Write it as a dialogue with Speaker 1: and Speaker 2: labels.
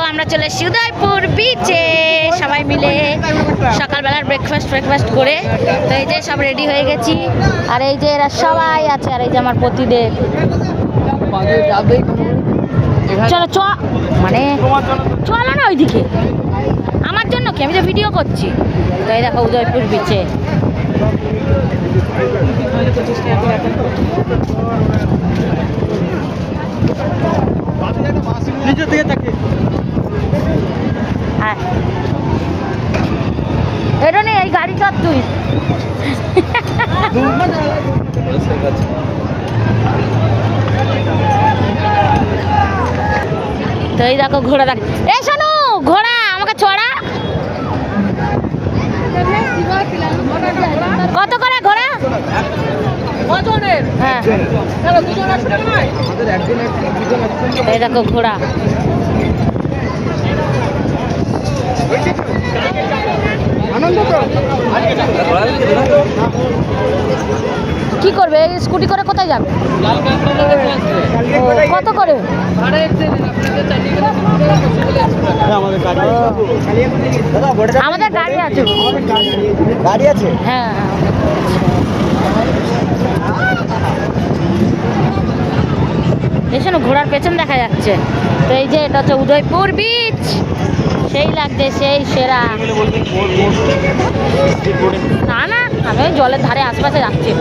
Speaker 1: আমরা চলে এসেছি উদয়পুর বিচে সবাই মিলে সকালবেলার ব্রেকফাস্ট করে। তো এই যে সব রেডি হয়ে গেছি, আর এই যে এরা সবাই আছে, আর এই যে আমার পতিদেব। চলো মানে চলো না ওইদিকে, আমার জন্য কি, আমি তো ভিডিও করছি। তো এই দেখো উদয়পুর বিচে। হ্যাঁ এটা নেই, এই গাড়ি চল তুই। তো এই দেখো ঘোড়া, দেখ এই শোনো ঘোড়া আমাকে চড়া। কত করে ঘোড়া? হ্যাঁ এই দেখো ঘোড়া। কি করবে স্কুটি করে, কোথায় যাবে? কত করে? আমাদের গাড়ি আছে।
Speaker 2: গাড়ি আছে?
Speaker 1: হ্যাঁ এসো, ঘোড়ার পেছন দেখা যাচ্ছে। তো এই যে এটা হচ্ছে উদয়পুর বিচ, সেই লাগছে, সেই সেরা। না না, আমি জলের ধারে আশপাশে যাচ্ছি।